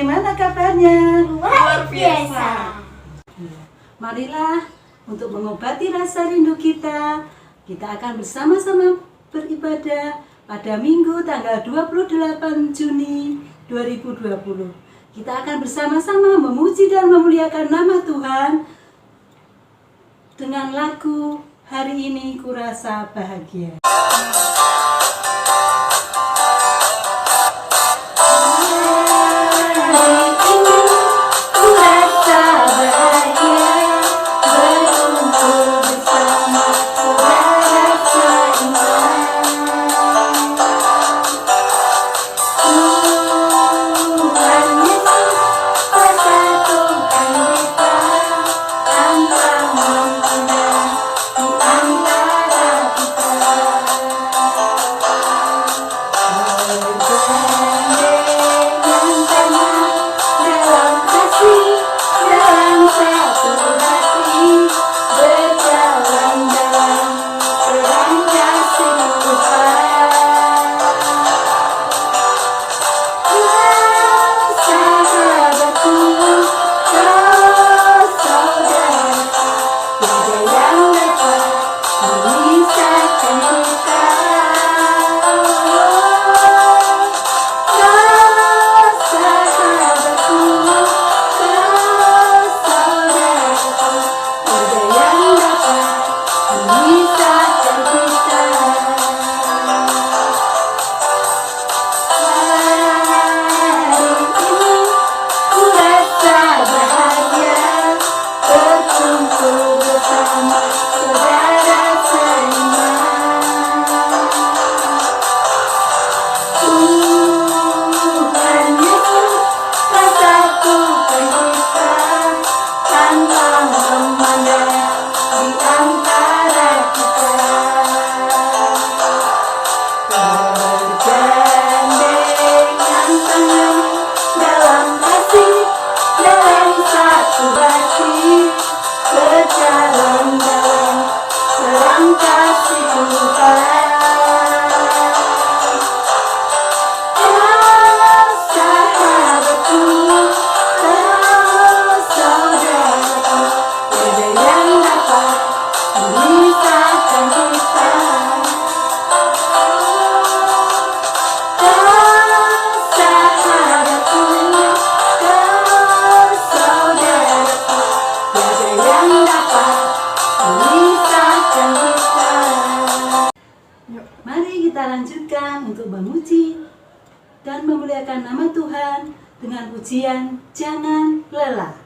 bagaimana kabarnya? Luar biasa. Marilah untuk mengobati rasa rindu kita akan bersama-sama beribadah pada Minggu tanggal 28 Juni 2020. Kita akan bersama-sama memuji dan memuliakan nama Tuhan dengan lagu Hari Ini Kurasa Bahagia. Mari kita lanjutkan untuk memuji dan memuliakan nama Tuhan dengan pujian Jangan Lelah.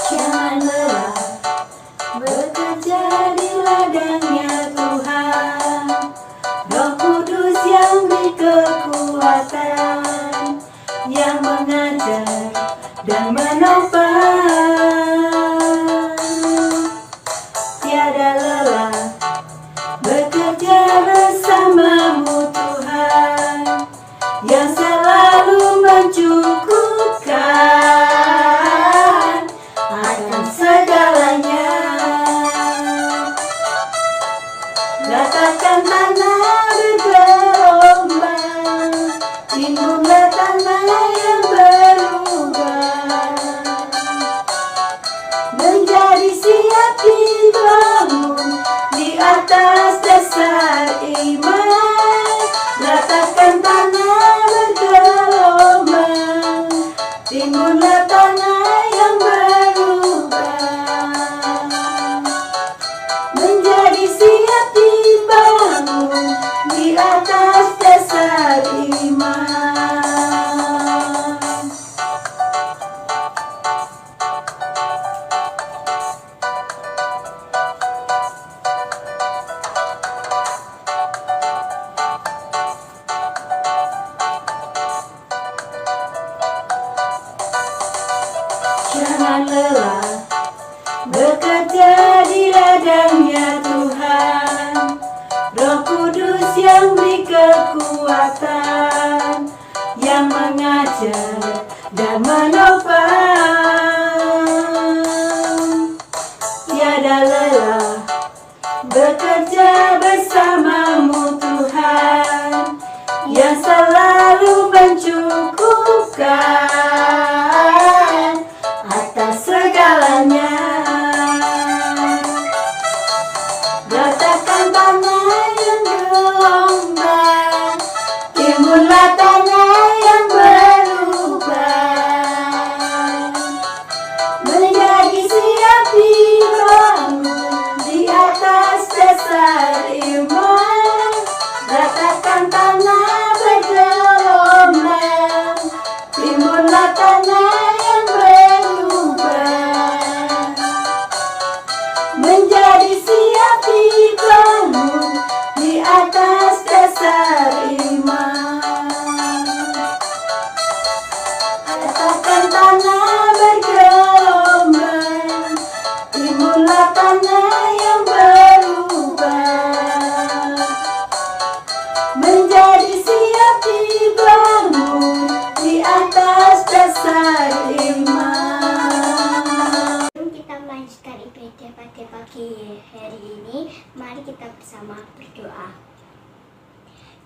Jangan lelah bekerja di ladangnya Tuhan, Roh Kudus yang beri kekuatan, yang mengajar dan menopang. Tiada lelah bekerja bersamamu Tuhan, yang selalu mencukupkan akan segalanya. Ratakan tanah bergelombang, timbunlah tanah yang berubah, menjadi siap dibangun di atas dasar iman. Ratakan tanah bergelombang, timbunlah tanah yang berubah, menjadi siap dibangun di atas dasar iman. Jangan lelah bekerja di ladangnya Tuhan, Roh Kudus yang beri kekuatan, kekuatan yang mengajar dan menopang. Tiada lelah bekerja bersamamu Tuhan, yang selalu mencukupkan atas segalanya. Ratakan tanah yang gelombang, timbullah tanah yang berubah, menjadi siap dibangun di atas dasar iman. Ratakan tanah bergelombang, timbullah tanah yang berubah, menjadi siap dibangun di atas dasar iman. Ratakan tanah bergelombang, timbullah tanah yang berubah, menjadi siap dibangun di atas dasar iman. Kita melanjutkan ibadah pada pagi hari ini. Mari kita bersama berdoa.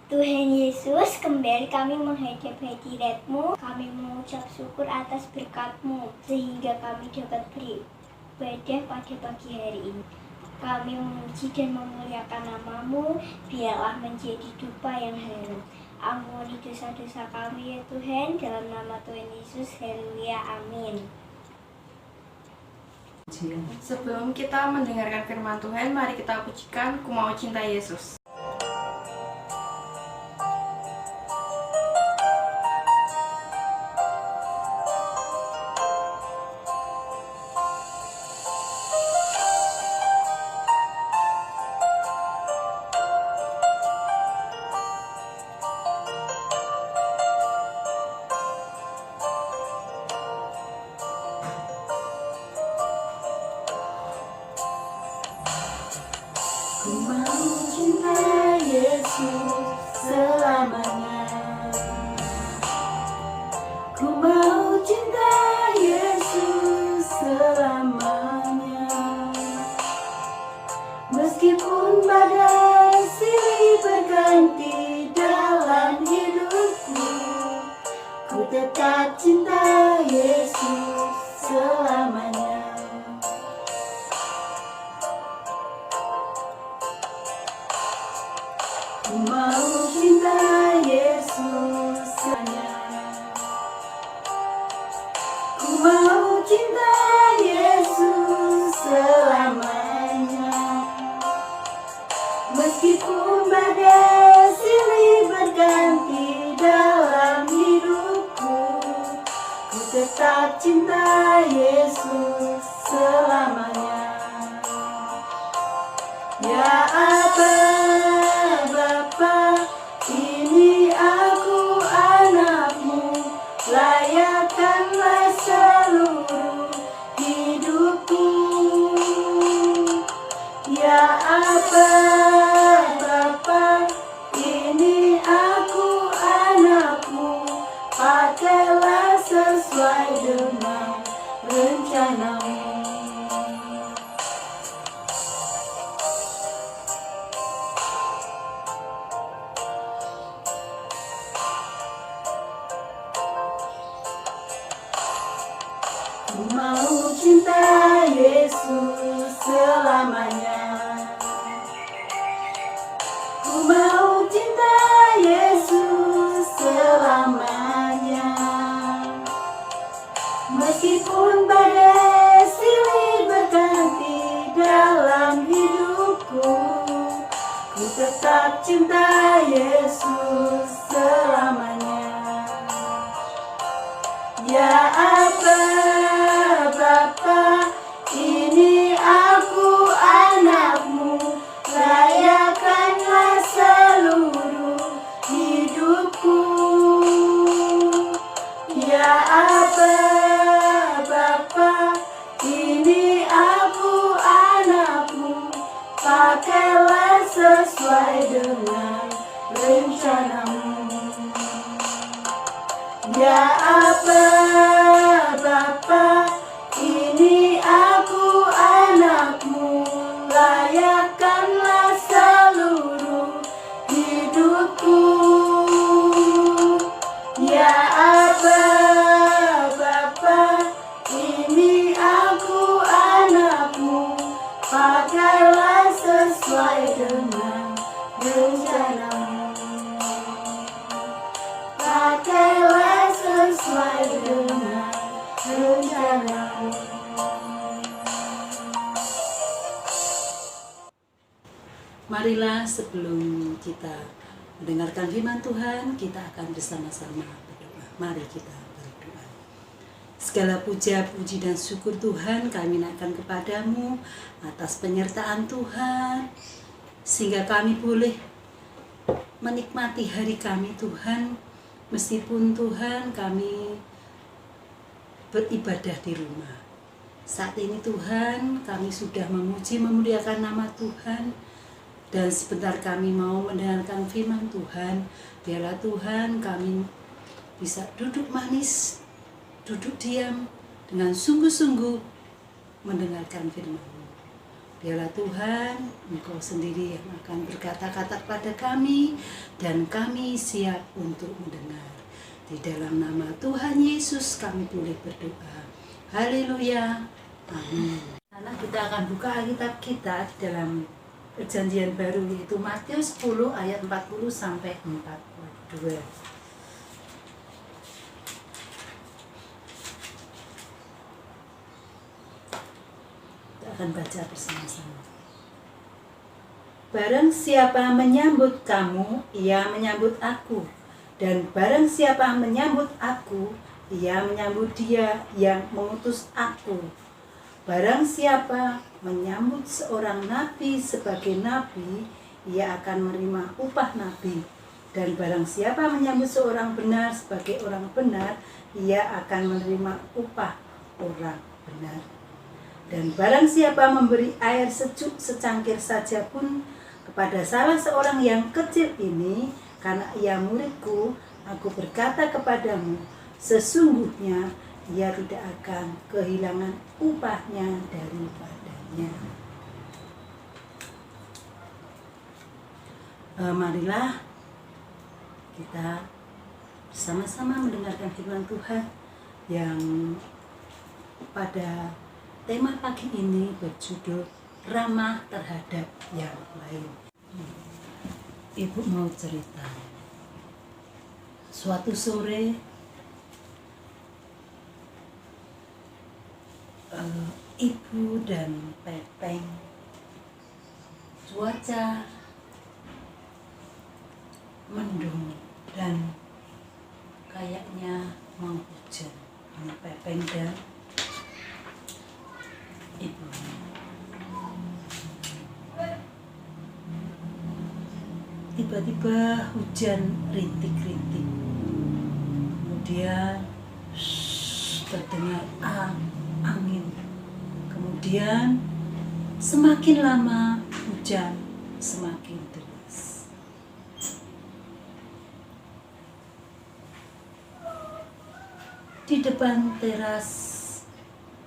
Tuhan Yesus, kembali kami menghadap hadirat-Mu. Kami mengucap syukur atas berkat-Mu, sehingga kami dapat beribadah pada pagi hari ini. Kami memuji dan memuliakan nama-Mu, biarlah menjadi dupa yang harum. Ampuni dosa-dosa kami ya Tuhan, dalam nama Tuhan Yesus, haleluya, amin. Sebelum kita mendengarkan firman Tuhan, mari kita pujikan Ku Mau Cinta Yesus. Ku mau cinta Yesus selamanya. Ku mau cinta Yesus selamanya. Meskipun badai silih berganti dalam hidupku, ku tetap cinta Yesus selamanya. Ku mau cinta Yesus hanya. Ku mau cinta Yesus selamanya. Meskipun badai silih berganti dalam hidupku, ku tetap cinta Yesus selamanya. Ya Aba, Bapa, ini aku anakmu, layakkanlah seluruh hidupku. Ya Aba, Bapa, ini aku anakmu, pakailah sesuai dengan rencanamu. Ku mau cinta Yesus selamanya. Ku mau cinta Yesus selamanya. Meskipun badai silih berganti dalam hidupku, ku tetap cinta Yesus selamanya. Ya Aba, Bapa, ini aku anakmu, layakkanlah seluruh hidupku. Ya Aba, Bapa, ini aku anakmu, pakailah sesuai dengan rencanamu. Ya Aba Bapa, ini aku anakmu, layakkanlah seluruh hidupku. Ya Aba Bapa, ini aku anakmu, pakailah sesuai dengan rencanamu. Pakailah sesuai dengan rencanamu. Marilah sebelum kita mendengarkan firman Tuhan, kita akan bersama-sama berdoa. Mari kita berdoa. Segala puja, puji dan syukur Tuhan kami naikkan kepadamu atas penyertaan Tuhan, sehingga kami boleh menikmati hari kami Tuhan, meskipun Tuhan kami beribadah di rumah. Saat ini Tuhan kami sudah memuji memuliakan nama Tuhan, dan sebentar kami mau mendengarkan firman Tuhan. Biarlah Tuhan kami bisa duduk manis, duduk diam dengan sungguh-sungguh mendengarkan firman-Mu. Biarlah Tuhan Engkau sendiri yang akan berkata-kata kepada kami, dan kami siap untuk mendengar. Di dalam nama Tuhan Yesus kami boleh berdoa. Haleluya. Amin. Karena kita akan buka Alkitab kita di dalam Perjanjian Baru, yaitu Matius 10 ayat 40 sampai 42. Kita akan baca bersama-sama. Barang siapa menyambut kamu, ia menyambut aku. Dan barang siapa menyambut aku, ia menyambut dia yang mengutus aku. Barang siapa menyambut seorang nabi sebagai nabi, ia akan menerima upah nabi. Dan barang siapa menyambut seorang benar sebagai orang benar, ia akan menerima upah orang benar. Dan barang siapa memberi air sejuk secangkir saja pun kepada salah seorang yang kecil ini, karena ia muridku, aku berkata kepadamu, sesungguhnya ia tidak akan kehilangan upahnya daripadanya. Marilah kita bersama-sama mendengarkan firman Tuhan yang pada tema pagi ini berjudul ramah terhadap yang lain. Ibu mau cerita. Suatu sore Ibu dan Pepeng, cuaca mendung dan kayaknya mau hujan. Pepeng dan Ibu. Tiba-tiba hujan rintik-rintik. Kemudian terdengar angin. Kemudian semakin lama hujan semakin deras. Di depan teras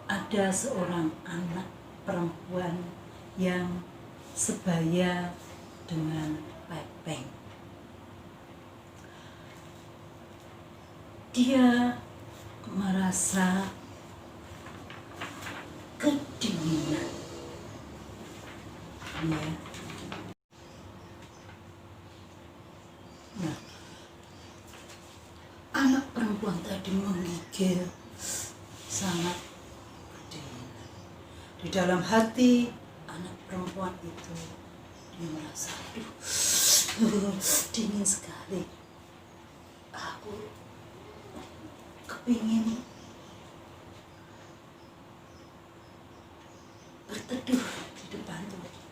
ada seorang anak perempuan yang sebaya dengan Pepeng. Dia merasa kedinginan. Ya. Nah, anak perempuan tadi menggigil sangat kedinginan. Di dalam hati anak perempuan itu dia merasa, dingin sekali. Aku kepingin berteduh di depan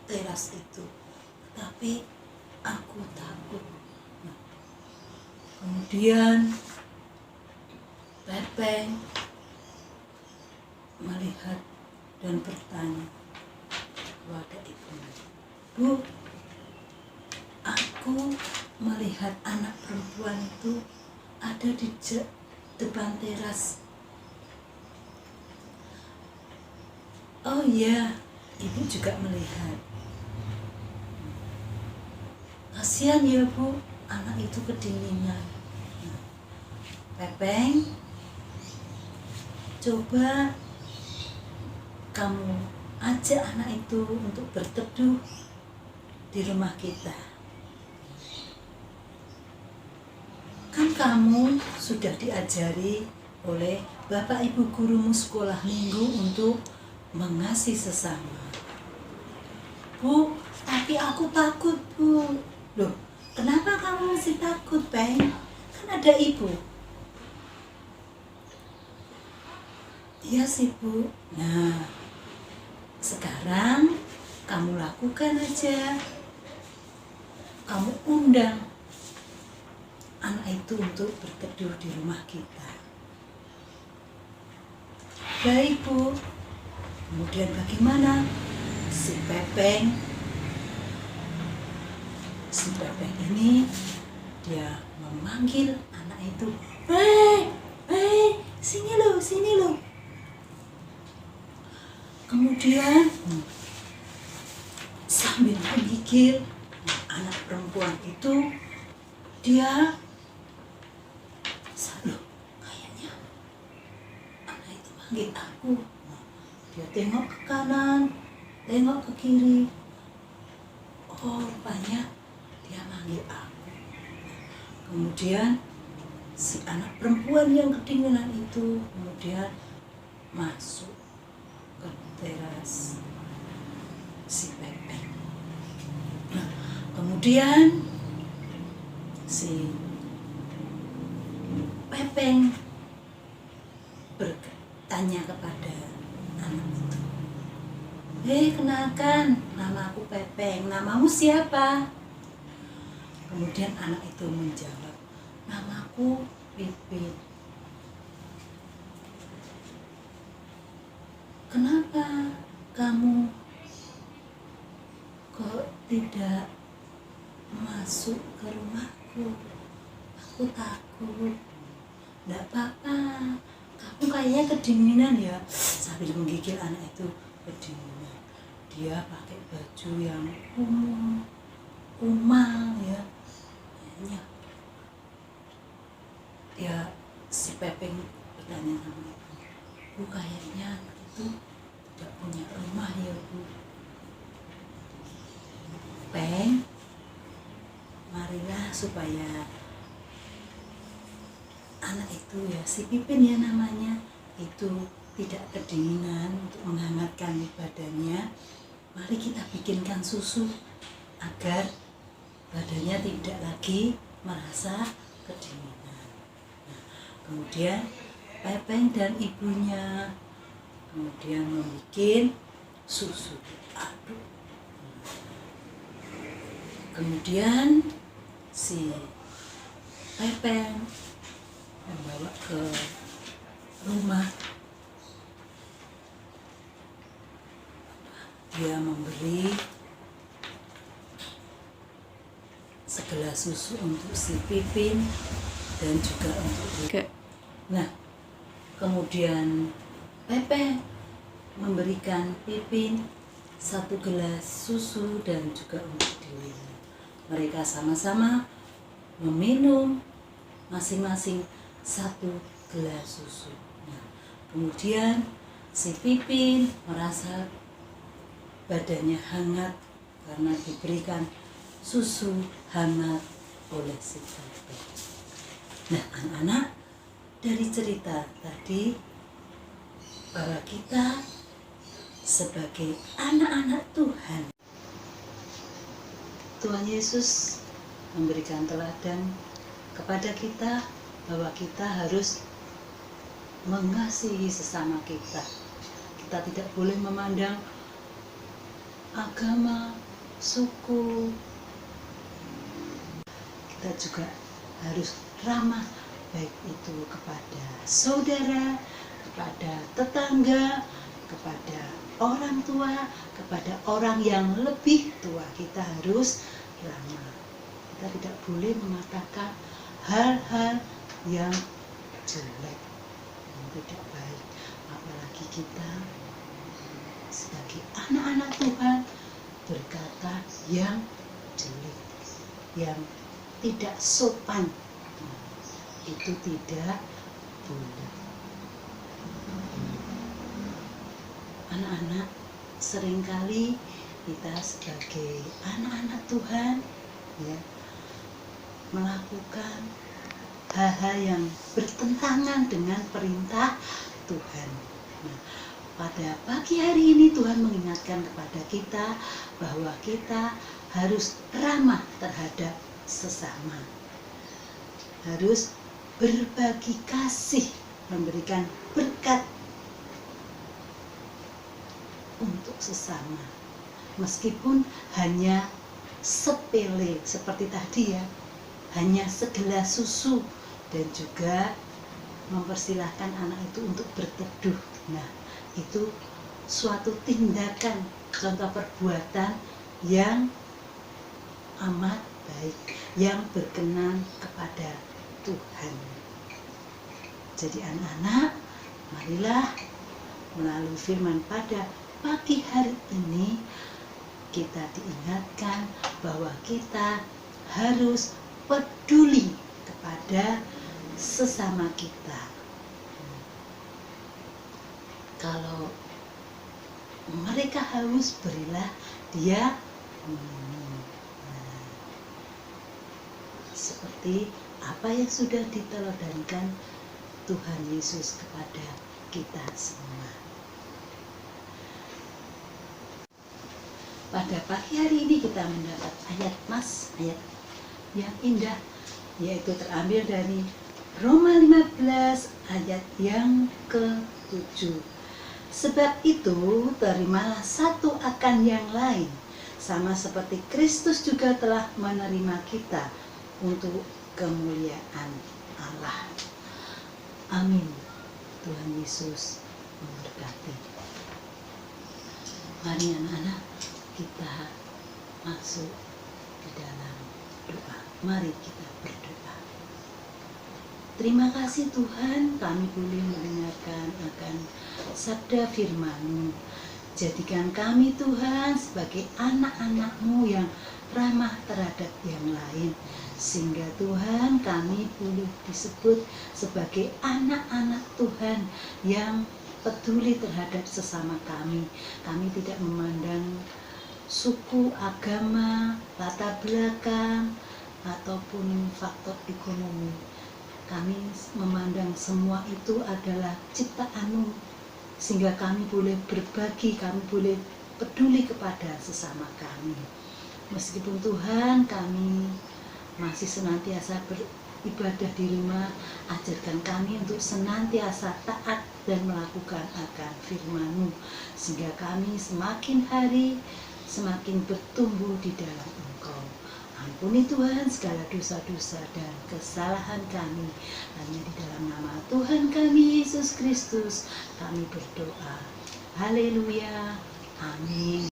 teras itu, tapi aku takut. Nah, kemudian Pepeng melihat dan bertanya kepada ibunya, Bu, aku melihat anak perempuan itu ada di depan teras. Oh iya, ibu juga melihat. Kasihan ya Bu, anak itu kedinginan. Pepeng, coba kamu ajak anak itu untuk berteduh di rumah kita. Kan kamu sudah diajari oleh Bapak Ibu gurumu sekolah minggu untuk mengasihi sesama. Bu, tapi aku takut Bu. Loh, kenapa kamu masih takut, Peng? Kan ada ibu. Iya sih Bu. Nah, sekarang kamu lakukan aja. Kamu undang anak itu untuk berteduh di rumah kita. Baik Bu. Kemudian bagaimana? Si Pepeng ini dia memanggil anak itu. Hei, sini lo. Kemudian sambil menggigil, anak perempuan itu dia loh, kayaknya anak itu manggil aku. Dia tengok ke kanan, tengok ke kiri. Oh, rupanya dia manggil aku. Kemudian si anak perempuan yang kedinginan itu kemudian masuk ke teras si Pepeng. Nah, kemudian si Pepeng bertanya kepada anak itu, kenalkan, nama aku Pepeng, namamu siapa? Kemudian anak itu menjawab, namaku Pipin. Kenapa kamu kok tidak masuk ke rumahku? Aku takut. Nggak apa-apa, kamu kayaknya kedinginan ya. Sambil menggigil anak itu kedinginan. Dia pakai baju yang kumal ya. Ya, si Pepeng bertanya sama ibu, Bu, kayaknya anak itu tidak punya rumah ya Bu. Peng, marilah supaya anak itu ya, si Pipin ya namanya, itu tidak kedinginan, untuk menghangatkan badannya. Mari kita bikinkan susu agar badannya tidak lagi merasa kedinginan. Nah, kemudian Pepeng dan ibunya kemudian membuat susu aduk. Kemudian si Pepeng membawa ke rumah. Dia memberi segelas susu untuk si Pipin dan juga untuk dia. Nah, kemudian Pepeng memberikan Pipin 1 gelas susu dan juga untuk dirinya. Mereka sama-sama meminum masing-masing 1 gelas susu. Nah, kemudian si Pipin merasa badannya hangat karena diberikan susu hangat oleh si Pepeng. Nah, anak-anak, dari cerita tadi bahwa kita sebagai anak-anak Tuhan, Tuhan Yesus memberikan teladan kepada kita bahwa kita harus mengasihi sesama kita. Kita tidak boleh memandang agama, suku. Kita juga harus ramah, baik itu kepada saudara, kepada tetangga, kepada orang tua, kepada orang yang lebih tua. Kita harus ramah. kita tidak boleh mengatakan hal-hal yang jelek, yang tidak baik. Apalagi kita sebagai anak-anak Tuhan berkata yang jelek, yang tidak sopan, itu tidak boleh. Anak-anak, seringkali kita sebagai anak-anak Tuhan ya melakukan hal-hal yang bertentangan dengan perintah Tuhan. Nah, pada pagi hari ini Tuhan mengingatkan kepada kita bahwa kita harus ramah terhadap sesama, harus berbagi kasih, memberikan berkat untuk sesama, meskipun hanya sepele seperti tadi ya, hanya segelas susu, dan juga mempersilahkan anak itu untuk berteduh. Nah, itu suatu tindakan, contoh perbuatan yang amat baik, yang berkenan kepada Tuhan. Jadi anak-anak, marilah melalui firman pada pagi hari ini kita diingatkan bahwa kita harus peduli kepada sesama kita. Kalau mereka haus, berilah dia minum. Nah, seperti apa yang sudah diteladankan Tuhan Yesus kepada kita semua. Pada pagi hari ini kita mendapat ayat yang indah, yaitu terambil dari Roma 15 ayat yang ke-7. Sebab itu terimalah satu akan yang lain, sama seperti Kristus juga telah menerima kita untuk kemuliaan Allah. Amin. Tuhan Yesus memberkati. Mari anak-anak, kita masuk ke dalam doa. Mari kita berdoa. Terima kasih Tuhan, kami boleh mendengarkan akan sabda firman-Mu. Jadikan kami Tuhan sebagai anak-anak-Mu yang ramah terhadap yang lain, sehingga Tuhan kami boleh disebut sebagai anak-anak Tuhan yang peduli terhadap sesama kami. Kami tidak memandang suku, agama, latar belakang, ataupun faktor ekonomi. Kami memandang semua itu adalah ciptaan-Mu, sehingga kami boleh berbagi, kami boleh peduli kepada sesama kami. Meskipun Tuhan kami masih senantiasa beribadah di rumah, ajarkan kami untuk senantiasa taat dan melakukan akan firman-Mu, sehingga kami semakin hari semakin bertumbuh di dalam Engkau. Ampuni Tuhan segala dosa-dosa dan kesalahan kami. Hanya di dalam nama Tuhan kami Yesus Kristus kami berdoa. Haleluya. Amin.